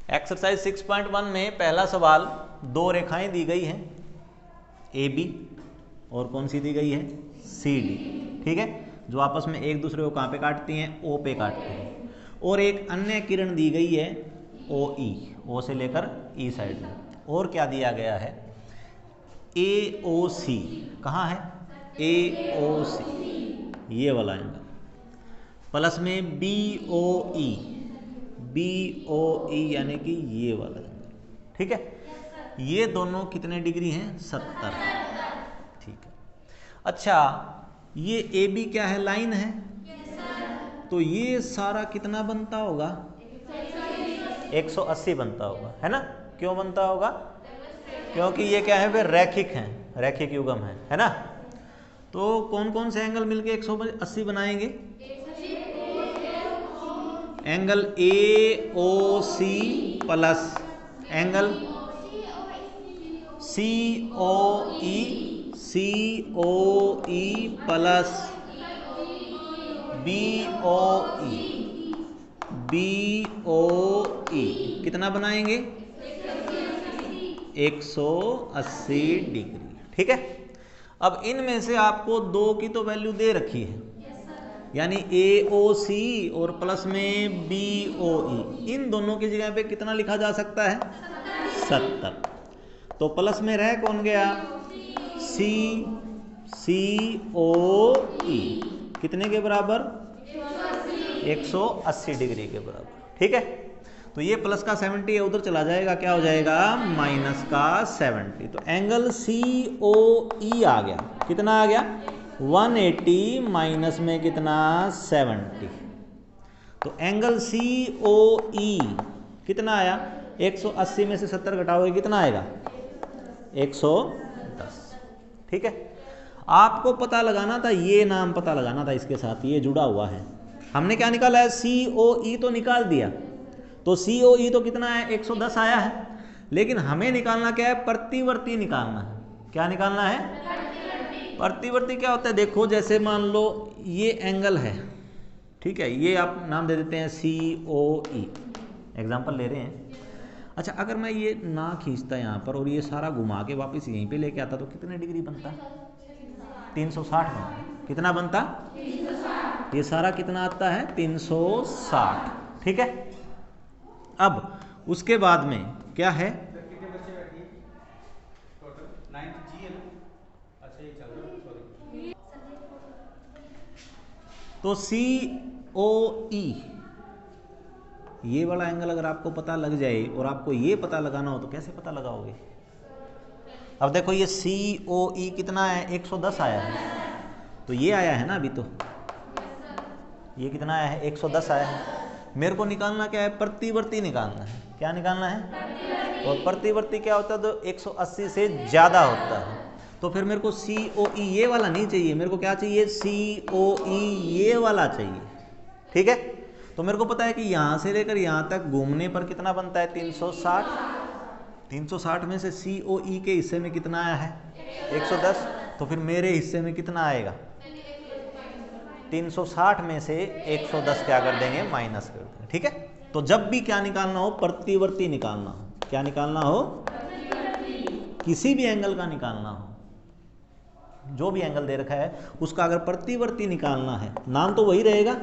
Exercise 6.1 में पहला सवाल, दो रेखाएं दी गई हैं ए बी और कौन सी दी गई है सी डी, ठीक है, जो आपस में एक दूसरे को कहाँ पे काटती हैं, ओ पे काटती हैं। और एक अन्य किरण दी गई है ओ ई, ओ से लेकर ई साइड में। और क्या दिया गया है, ए ओ सी, कहाँ है ए ओ सी, ये वाला एंगल, प्लस में बी ओ ई, बी ओ ई यानी कि ये वाला एंगल, ठीक है। ये दोनों कितने डिग्री हैं, 70, ठीक है। अच्छा, ये ए बी क्या है, लाइन है, तो ये सारा कितना बनता होगा, 180 बनता होगा, है ना। क्यों बनता होगा, क्योंकि ये क्या है, वे रैखिक हैं, रैखिक युग्म है ना। तो कौन कौन से एंगल मिलके 180 बनाएंगे, angle A O C plus angle C O E plus B O E, कितना बनाएंगे 180 डिग्री, ठीक है। अब इनमें से आपको दो की तो वैल्यू दे रखी है, यानी ए ओ सी और प्लस में बी ओ ई, इन दोनों की जगह पे कितना लिखा जा सकता है, 70। तो प्लस में रह कौन गया, सी ओ ई, कितने के बराबर, 180 डिग्री के बराबर, ठीक है। तो ये प्लस का 70 है, उधर चला जाएगा, क्या हो जाएगा माइनस का 70। तो एंगल सी ओ ई आ गया, कितना आ गया 180 माइनस में कितना 70। तो एंगल सी ओ ई कितना आया, 180 में से 70 घटाओगे कितना आएगा 110, ठीक है। आपको पता लगाना था, ये नाम पता लगाना था, इसके साथ ये जुड़ा हुआ है। हमने क्या निकाला है, सी ओ ई तो निकाल दिया, तो सी ओ ई तो कितना है 110 आया है, लेकिन हमें निकालना क्या है, प्रतिवर्ती निकालना है। क्या निकालना है, प्रतिवर्ती। क्या होता है, देखो जैसे मान लो ये एंगल है, ठीक है, ये आप नाम दे देते हैं सी ओ ई, एग्जाम्पल ले रहे हैं। अच्छा, अगर मैं ये ना खींचता यहाँ पर और ये सारा घुमा के वापस यहीं पे लेके आता तो कितने डिग्री बनता, 360 बनता। कितना बनता, 360। ये सारा कितना आता है 360, ठीक है। अब उसके बाद में क्या है, तो सी ओ ई, ये वाला एंगल अगर आपको पता लग जाए और आपको ये पता लगाना हो तो कैसे पता लगाओगे। अब देखो ये सी ओ ई कितना है, 110 आया है, तो ये आया है ना अभी, तो ये कितना आया है 110 आया है। मेरे को निकालना क्या है, प्रतिवर्ती निकालना है। क्या निकालना है, और प्रतिवर्ती क्या होता है, तो 180 से ज़्यादा होता है। तो फिर मेरे को सी ओ ई ये वाला नहीं चाहिए, मेरे को क्या चाहिए, सी ओ ई ये वाला चाहिए, ठीक है। तो मेरे को पता है कि यहाँ से लेकर यहाँ तक घूमने पर कितना बनता है 360, 360 में से सी ओ ई के हिस्से में कितना आया है 110, तो फिर मेरे हिस्से में कितना आएगा, 360 में से 110 क्या कर देंगे, माइनस कर देंगे, ठीक है। तो जब भी क्या निकालना हो, प्रतिवर्ती निकालना हो, क्या निकालना हो, किसी भी एंगल का निकालना हो, जो भी एंगल दे रखा है उसका अगर प्रतिवर्ती निकालना है, नाम तो वही रहेगा,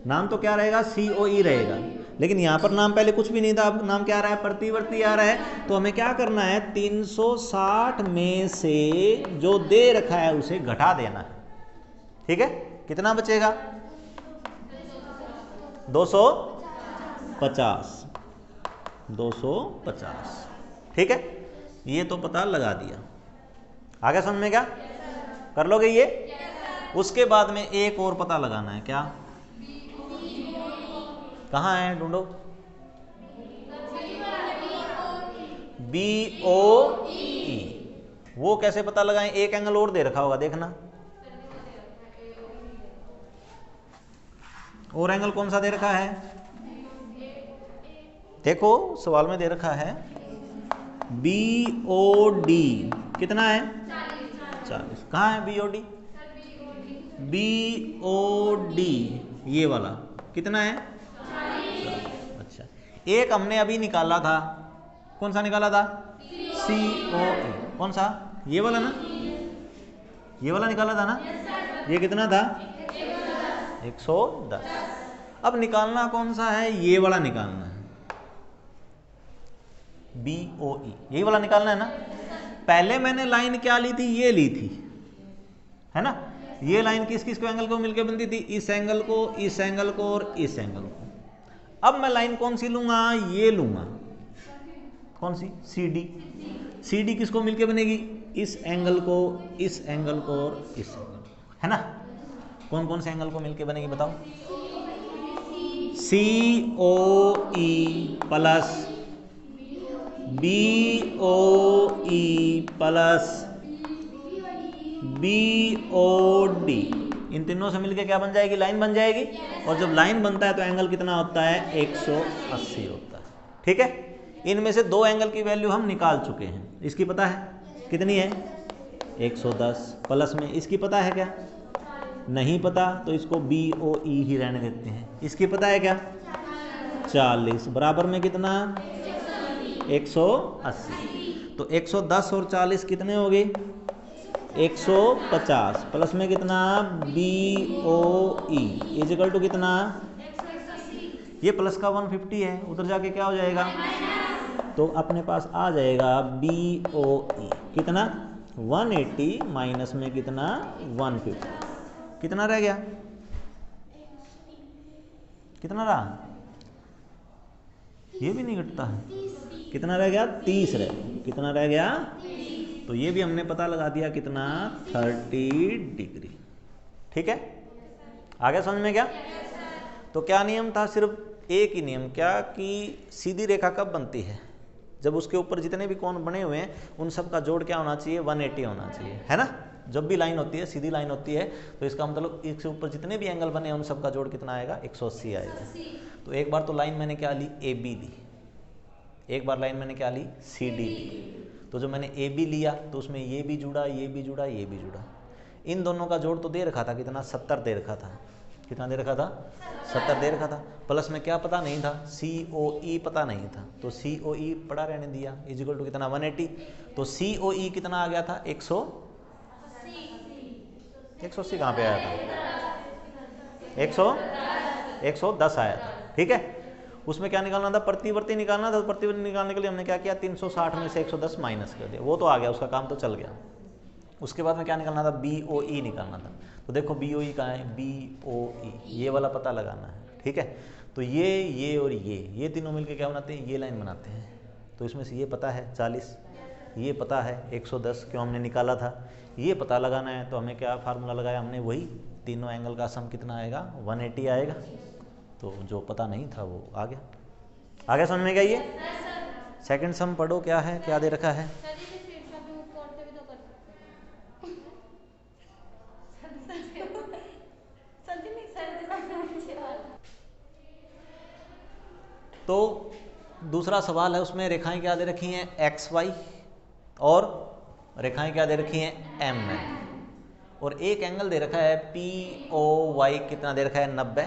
नाम तो क्या रहेगा, सी ओ ई रहेगा, लेकिन यहाँ पर नाम पहले कुछ भी नहीं था, अब नाम क्या आ रहा है, प्रतिवर्ती आ रहा है। तो हमें क्या करना है, 360 में से जो दे रखा है उसे घटा देना है, ठीक है। कितना बचेगा 250, ठीक है। ये तो पता लगा दिया, आगे समझ में क्या कर लोगे ये। उसके बाद में एक और पता लगाना है, क्या, कहाँ है, ढूंढो, बी ओ ई। वो कैसे पता लगाएं, एक एंगल और दे रखा होगा, देखना, और एंगल कौन सा दे रखा है, देखो सवाल में दे रखा है बी ओ डी, कितना है 40। कहाँ है B O D, B O D ये वाला कितना है 40। अच्छा, एक हमने अभी निकाला था, कौन सा निकाला था? COE। कौन सा? ये वाला ना, ये वाला निकाला था ना। ये कितना था? 110। अब निकालना कौन सा है? ये वाला निकालना है, BOE, यही वाला निकालना है ना। पहले मैंने लाइन क्या ली थी? ये ली थी, है ना। ये लाइन किस किस को एंगल को मिलकर बनती थी? इस एंगल को, इस एंगल को और इस एंगल को। अब मैं लाइन कौन सी लूंगा? ये लूंगा, कौन सी? CD। CD किसको मिलके बनेगी? इस एंगल को, इस एंगल को और इस एंगल को, है ना। कौन कौन से एंगल को मिलके बनेगी बताओ? COE plus BOE plus BOD, इन तीनों से मिलके क्या बन जाएगी? लाइन बन जाएगी। और जब लाइन बनता है तो एंगल कितना होता है? 180 होता है। ठीक है, इनमें से दो एंगल की वैल्यू हम निकाल चुके हैं। इसकी पता है कितनी है? 110। प्लस में इसकी पता है क्या? नहीं पता, तो इसको BOE ही रहने देते हैं। इसकी पता है क्या? 40। बराबर में कितना? 180। तो 110 और 40 कितने हो गए? 150। प्लस में कितना? BOE इज इक्वल टू कितना? ये प्लस का 150 है, उधर जाके क्या हो जाएगा? तो अपने पास आ जाएगा BOE कितना? 180 माइनस में कितना? 150। कितना रह गया? कितना रहा? ये भी नहीं घटता है। कितना रह गया? 30 रह गया। कितना रह गया? तो ये भी हमने पता लगा दिया, कितना? 30 डिग्री। ठीक है, आगे समझ में क्या? तो क्या नियम था? सिर्फ एक ही नियम, क्या कि सीधी रेखा कब बनती है? जब उसके ऊपर जितने भी कोण बने हुए हैं उन सब का जोड़ क्या होना चाहिए? 180 होना चाहिए, है ना। जब भी लाइन होती है, सीधी लाइन होती है, तो इसका मतलब इसके ऊपर जितने भी एंगल बने हैं उन सब का जोड़ कितना आएगा? 180 आएगा। तो एक बार तो लाइन मैंने क्या ली? AB ली। एक बार लाइन मैंने क्या ली? CD ली। तो जब मैंने AB लिया तो उसमें ये भी जुड़ा, ये भी जुड़ा, ये भी जुड़ा। इन दोनों का जोड़ तो दे रखा था, कितना? 70 दे रखा था। कितना दे रखा था? 70 दे रखा था। प्लस में क्या पता नहीं था? COE पता नहीं था, तो COE पड़ा रहने दिया, इज इक्वल टू कितना? 180। तो COE कितना आ गया था? 180 कहाँ पे आया था? 110 आया था। ठीक है, उसमें क्या निकालना था? प्रतिवर्ती निकालना था। तो प्रतिवर्ती निकालने के लिए हमने क्या किया? 360 में से 110 माइनस कर दिया, वो तो आ गया, उसका काम तो चल गया। उसके बाद में क्या निकालना था? BOE निकालना था। तो देखो BOE कहाँ है? BOE ये वाला पता लगाना है। ठीक है, तो ये और ये तीनों मिलकर क्या बनाते हैं? ये लाइन बनाते हैं। तो इसमें से ये पता है 40, ये पता है 110, क्यों? हमने निकाला था। ये पता लगाना है तो हमें क्या फार्मूला लगाया हमने? वही, तीनों एंगल का सम कितना आएगा? 180 आएगा। तो जो पता नहीं था वो आ गया। आगे समझ में गया? ये सेकंड सम पढ़ो, क्या है, क्या दे रखा है? तो दूसरा सवाल है, उसमें रेखाएं क्या दे रखी हैं? XY, और रेखाएं क्या दे रखी हैं? MN, और एक एंगल दे रखा है POY, कितना दे रखा है? 90।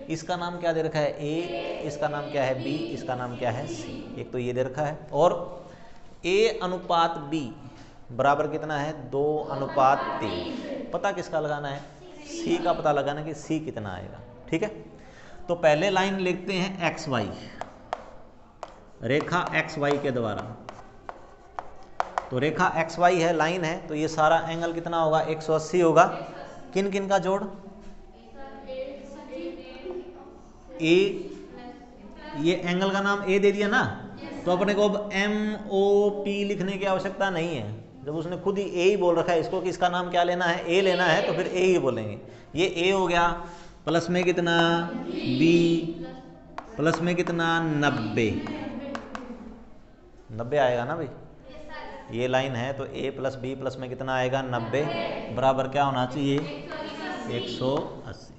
इसका नाम क्या दे रखा है? A, इसका नाम क्या है? B, इसका नाम क्या है? C। एक तो ये दे रखा है, और A अनुपात B बराबर कितना है? 2:3। पता किसका लगाना है? C का पता लगाना कि C कितना आएगा। ठीक है, तो पहले लाइन लिखते हैं XY, रेखा XY के द्वारा। तो रेखा XY है, लाइन है, तो ये सारा एंगल कितना होगा? 180 होगा। किन किन का जोड़? A, ये एंगल का नाम A दे दिया ना, तो अपने को अब MOP लिखने की आवश्यकता नहीं है। जब उसने खुद ही A ही बोल रखा है इसको कि इसका नाम क्या लेना है? A लेना है, तो फिर A ही बोलेंगे। ये A हो गया, प्लस में कितना? B, प्लस में कितना? 90 आएगा ना भाई। ये लाइन है तो A प्लस B प्लस में कितना आएगा? 90, बराबर क्या होना चाहिए? 180।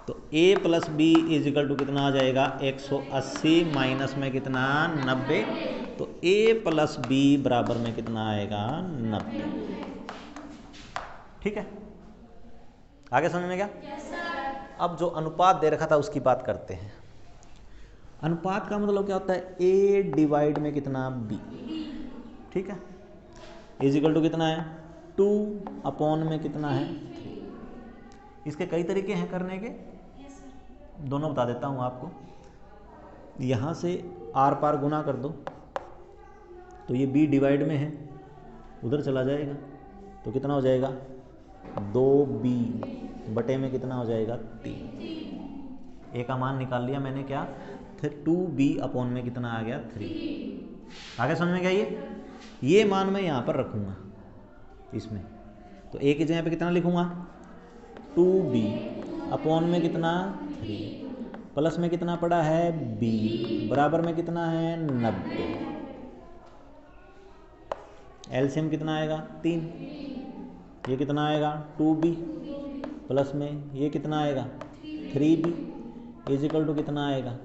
तो A plus B is equal to कितना आ जाएगा? 180 माइनस में कितना? 90। तो A प्लस B बराबर में कितना आएगा? 90। ठीक है, आगे समझ में क्या? अब जो अनुपात दे रखा था उसकी बात करते हैं। अनुपात का मतलब क्या होता है, ए डिवाइड में कितना बी, ठीक है। इज इक्वल टू कितना है 2 अपॉन में कितना है 3। इसके कई तरीके हैं करने के, दोनों बता देता हूँ आपको। यहाँ से आर पार गुना कर दो तो ये बी डिवाइड में है, उधर चला जाएगा तो कितना हो जाएगा 2b बटे में कितना हो जाएगा 3। ए का मान निकाल लिया मैंने, क्या 2b अपॉन में कितना आ गया 3। आगे समझ में क्या, ये मान मैं यहाँ पर रखूँगा इसमें, तो ए की जगह पे कितना लिखूँगा 2b अपॉन में कितना 3 प्लस में कितना पड़ा है b बराबर में कितना है 90। एलसीएम कितना आएगा 3, ये कितना आएगा 2b प्लस में ये कितना आएगा 3b इज इक्वल टू कितना आएगा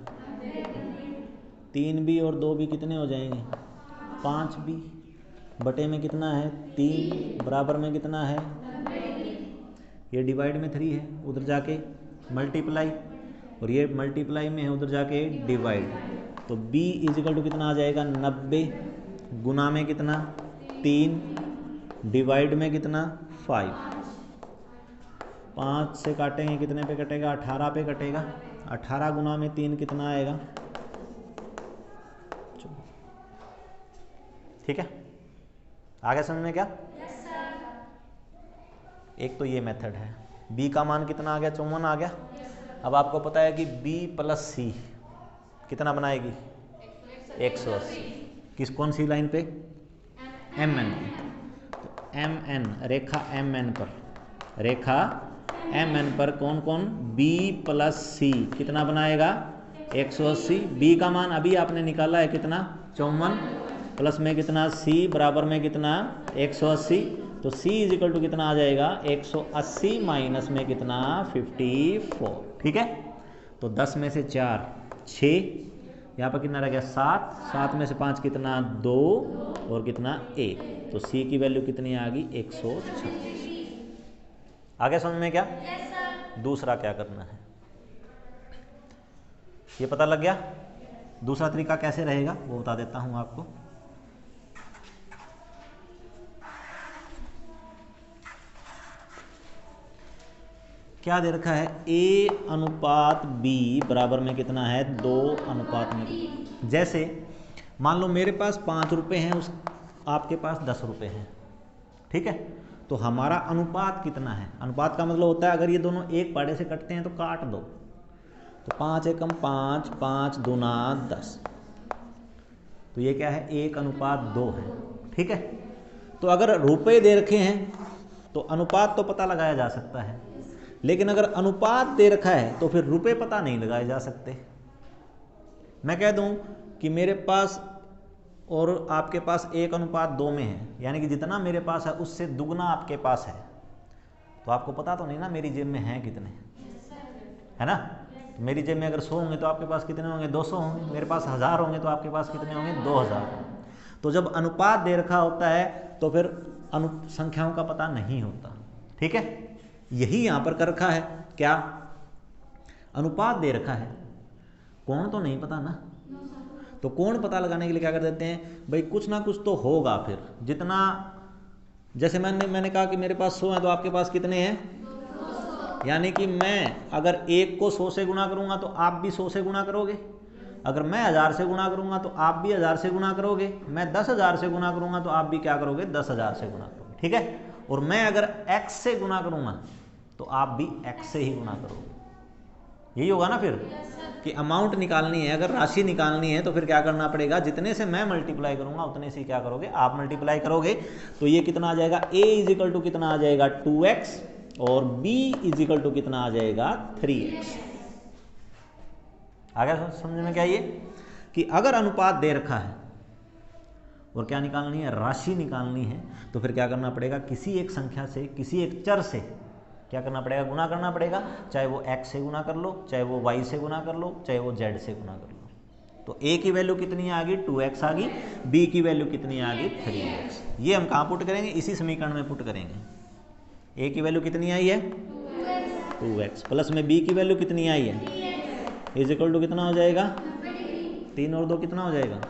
3b और 2b कितने हो जाएंगे 5b बटे में कितना है 3 बराबर में कितना है, ये डिवाइड में 3 है उधर जाके मल्टीप्लाई, और ये मल्टीप्लाई में है उधर जाके डिवाइड, तो b इज इक्वल टू कितना आ जाएगा 90 गुना में कितना 3 डिवाइड में कितना 5। 5 से काटेंगे कितने पे कटेगा 18 पे कटेगा, 18 गुना में 3 कितना आएगा, ठीक है। आगे समझ में क्या, एक तो ये मेथड है। b का मान कितना आ गया 54 आ गया। अब आपको पता है कि b प्लस सी कितना बनाएगी 180, किस कौन सी लाइन पे mn, तो mn रेखा mn पर, रेखा mn पर कौन कौन b प्लस सी कितना बनाएगा 180। b का मान अभी आपने निकाला है कितना 54 प्लस में कितना c बराबर में कितना 180, तो c इज इक्वल टू कितना आ जाएगा 180 माइनस में कितना 54, ठीक है। तो 10 में से 4 6, यहाँ पर कितना रह गया 7, 7 में से 5 कितना 2 और कितना 1, तो c की वैल्यू कितनी आ गई 136। आगे समझ में क्या, दूसरा क्या करना है ये पता लग गया। दूसरा तरीका कैसे रहेगा वो बता देता हूँ आपको। क्या दे रखा है a अनुपात b बराबर में कितना है 2 अनुपात में। जैसे मान लो मेरे पास 5 रुपये हैं, उस आपके पास 10 रुपये हैं, ठीक है। तो हमारा अनुपात कितना है, अनुपात का मतलब होता है अगर ये दोनों एक पाड़े से कटते हैं तो काट दो, तो 5 एकम 5, 5 दूना 10, तो ये क्या है 1 अनुपात 2 है, ठीक है। तो अगर रुपए दे रखे हैं तो अनुपात तो पता लगाया जा सकता है, लेकिन अगर अनुपात दे रखा है तो फिर रुपए पता नहीं लगाए जा सकते। मैं कह दूं कि मेरे पास और आपके पास 1 अनुपात 2 में है, यानी कि जितना मेरे पास है उससे दुगना आपके पास है, तो आपको पता तो नहीं ना मेरी जेब में है कितने, है ना। तो मेरी जेब में अगर 100 होंगे तो आपके पास कितने होंगे 200 होंगे, मेरे पास 1000 होंगे तो आपके पास कितने होंगे 2000। तो जब अनुपात दे रखा होता है तो फिर संख्याओं का पता नहीं होता, ठीक है। यही यहाँ पर कर रखा है, क्या अनुपात दे रखा है, कोण तो नहीं पता ना, तो कोण पता लगाने के लिए क्या कर देते हैं भाई कुछ ना कुछ तो होगा। फिर जितना, जैसे मैंने कहा कि मेरे पास 100 है तो आपके पास कितने हैं, यानी कि मैं अगर 1 को 100 से गुणा करूंगा तो आप भी 100 से गुणा करोगे, अगर मैं 1000 से गुणा करूंगा तो आप भी 1000 से गुणा करोगे, मैं 10,000 से गुणा करूंगा तो आप भी क्या करोगे 10,000 से गुणा करोगे, ठीक है। और मैं अगर x से गुणा करूंगा तो आप भी x से ही गुणा करोगे, यही होगा ना। फिर कि अमाउंट निकालनी है, अगर राशि निकालनी है तो फिर क्या करना पड़ेगा, जितने से मैं मल्टीप्लाई करूंगा उतने से क्या करोगे आप मल्टीप्लाई करोगे। तो ये कितना आ जाएगा a इज इक्वल टू कितना आ जाएगा 2x और b इज इक्वल टू कितना आ जाएगा 3x। आगे समझ में क्या ये कि अगर अनुपात दे रखा है और क्या निकालनी है राशि निकालनी है, तो फिर क्या करना पड़ेगा किसी एक संख्या से, किसी एक चर से क्या करना पड़ेगा गुना करना पड़ेगा, चाहे वो x से गुना कर लो, चाहे वो y से गुना कर लो, चाहे वो z से गुना कर लो। तो a की वैल्यू कितनी आ गई 2x आ गई, b की वैल्यू कितनी आ गई 3x। ये हम कहाँ पुट करेंगे, इसी समीकरण में पुट करेंगे। a की वैल्यू कितनी आई है 2x प्लस में b की वैल्यू कितनी आई है इज इक्वल टू कितना हो जाएगा 3 और 2 कितना हो जाएगा,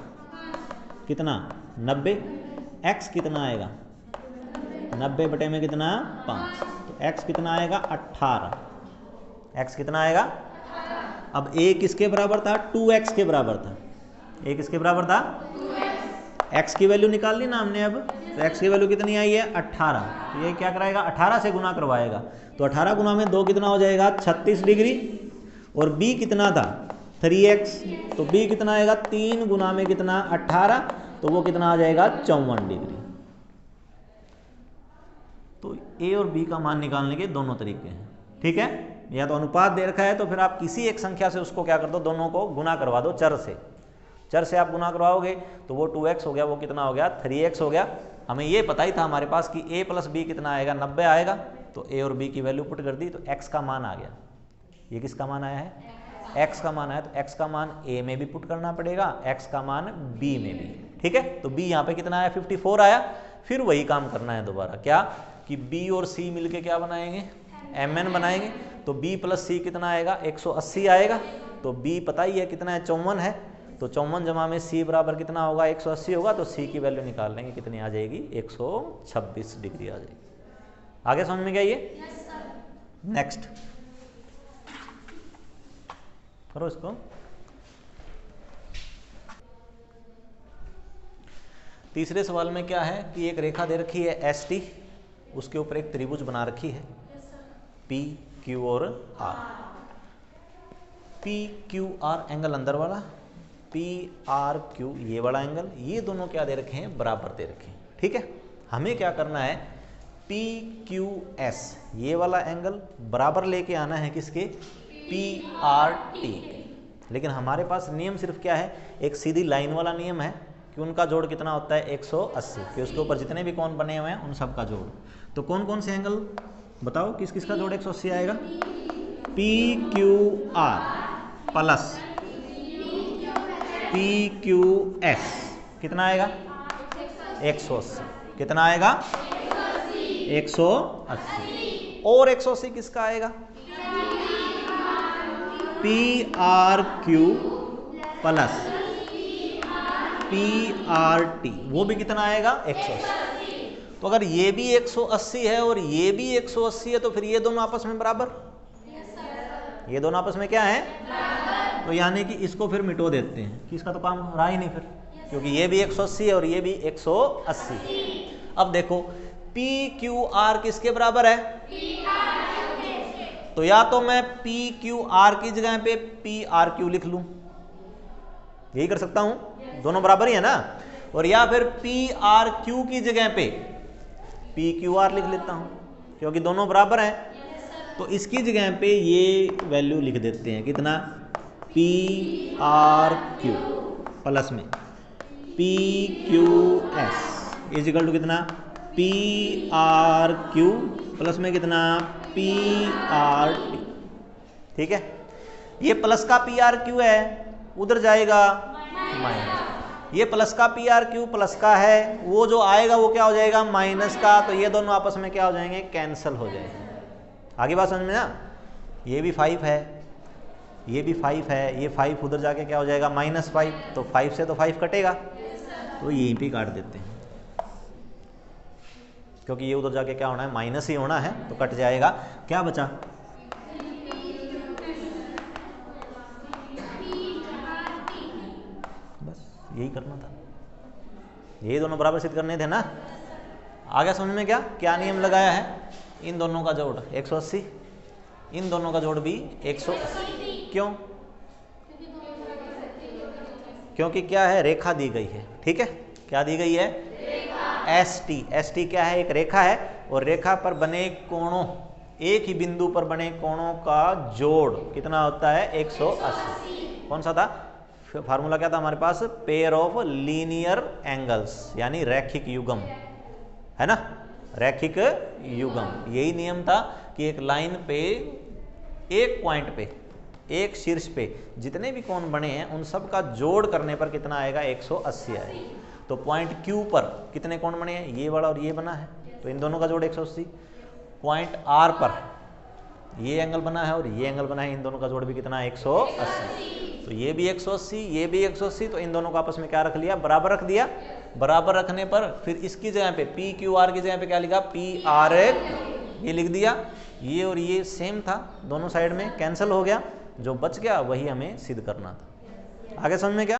कितना 90। x कितना आएगा 90 बटे में कितना 5, तो x कितना आएगा 18। x कितना आएगा, अब a किसके बराबर था, 2x के बराबर था। a किसके बराबर था, x की वैल्यू निकाल ली ना हमने। अब तो x की वैल्यू कितनी आई है 18, तो ये क्या कराएगा 18 से गुना करवाएगा। तो 18 गुना में 2 कितना हो जाएगा 36 डिग्री, और b कितना था 3x, तो b कितना आएगा 3 गुना में कितना 18, तो वो कितना आ जाएगा 54 डिग्री। तो a और b का मान निकालने के दोनों तरीके हैं, ठीक है। या तो अनुपात दे रखा है तो फिर आप किसी एक संख्या से उसको क्या कर दो, दोनों को गुना करवा दो। चर से आप गुना करवाओगे तो वो 2x हो गया, वो कितना हो गया 3x हो गया। हमें ये पता ही था हमारे पास कि a प्लस b कितना आएगा 90 आएगा, तो a और b की वैल्यू पुट कर दी तो x का मान आ गया। ये किसका मान आया है, x का मान आया, तो x का मान a में भी पुट करना पड़ेगा, x का मान b में भी, ठीक है। तो b यहाँ पे कितना आया 54 आया। फिर वही काम करना है दोबारा, क्या कि b और c मिलके क्या बनाएंगे mn बनाएंगे। तो b प्लस c कितना आएगा 180 आएगा, तो b पता ही है कितना है 54 है, तो 54 जमा में c बराबर कितना होगा 180 होगा, तो c की वैल्यू निकाल लेंगे कितनी आ जाएगी 126 डिग्री आ जाएगी। आगे समझ में गया ये, नेक्स्ट करो इसको। तीसरे सवाल में क्या है कि एक रेखा दे रखी है ST, उसके ऊपर एक त्रिभुज बना रखी है P Q और R। P Q R angle अंदर वाला, P R Q ये वाला एंगल, ये दोनों क्या दे रखे हैं बराबर दे रखे हैं, ठीक है। हमें क्या करना है P Q S ये वाला एंगल बराबर लेके आना है किसके P R T। लेकिन हमारे पास नियम सिर्फ क्या है, एक सीधी लाइन वाला नियम है कि उनका जोड़ कितना होता है 180, कि उसके ऊपर जितने भी कोण बने हुए हैं उन सब का जोड़। तो कौन कौन से एंगल बताओ, किस किस का जोड़ 180 आएगा, P Q R plus P Q S कितना आएगा 180, कितना आएगा 180, और 180 किसका आएगा P R Q plus P R T, वो भी कितना आएगा 180। तो अगर ये भी 180 है और ये भी 180 है तो फिर ये दोनों आपस में बराबर, ये दोनों आपस में क्या है, तो यानी कि इसको फिर मिटो देते हैं कि इसका तो काम रहा ही नहीं फिर, क्योंकि ये भी 180 है और ये भी 180। अब देखो P Q R किसके बराबर है, तो या तो मैं P Q R की जगह पे P R Q लिख लूं, यही कर सकता हूं, दोनों बराबर ही है ना, और या फिर P R Q की जगह पे P Q R लिख लेता हूं, क्योंकि दोनों बराबर हैं। तो इसकी जगह पे ये वैल्यू लिख देते हैं कितना P R Q प्लस में P Q S is equal to कितना P R Q प्लस में कितना P R T, ठीक है। ये प्लस का P R Q है, उधर जाएगा माइनस, ये प्लस का P R Q प्लस का है, वो जो आएगा वो क्या हो जाएगा माइनस का, तो ये दोनों आपस में क्या हो जाएंगे कैंसिल हो जाएंगे। आगे बात समझ में ना, ये भी 5 है, ये भी 5 है, ये 5 उधर जाके क्या हो जाएगा -5, तो 5 से तो 5 कटेगा, तो यहीं पे काट देते हैं, क्योंकि ये उधर जाके क्या होना है माइनस ही होना है, तो कट जाएगा। क्या बचा बस यही करना था, यही दोनों बराबर सिद्ध करने थे ना। आगे समझ में क्या नियम लगाया है, इन दोनों का जोड़ 180, इन दोनों का जोड़ भी 180। क्यों, क्योंकि क्या है रेखा दी गई है, ठीक है, क्या दी गई है ST क्या है, एक रेखा है, और रेखा पर बने कोणों, एक ही बिंदु पर बने कोणों का जोड़ कितना होता है 180। कौन सा था फार्मूला, क्या था हमारे पास, पेयर ऑफ लीनियर एंगल्स, यानी रैखिक युग्म, है ना, रैखिक युग्म। यही नियम था कि एक लाइन पे, एक पॉइंट पे, एक शीर्ष पे जितने भी कोण बने हैं उन सब का जोड़ करने पर कितना आएगा 180 आएगा। तो पॉइंट Q पर कितने कोण बने हैं, ये वाला और ये बना है, तो इन दोनों का जोड़ 180। पॉइंट R पर ये एंगल बना है और ये एंगल बना है, इन दोनों का जोड़ भी कितना है 180। तो ये भी 180, ये भी 180, तो इन दोनों को आपस में क्या रख लिया, बराबर रख दिया। बराबर रखने पर फिर इसकी जगह पे पी क्यू आर की जगह पे क्या लिखा, पी आर ये लिख दिया। ये और ये सेम था, दोनों साइड में कैंसिल हो गया, जो बच गया वही हमें सिद्ध करना था। आगे समझ में क्या।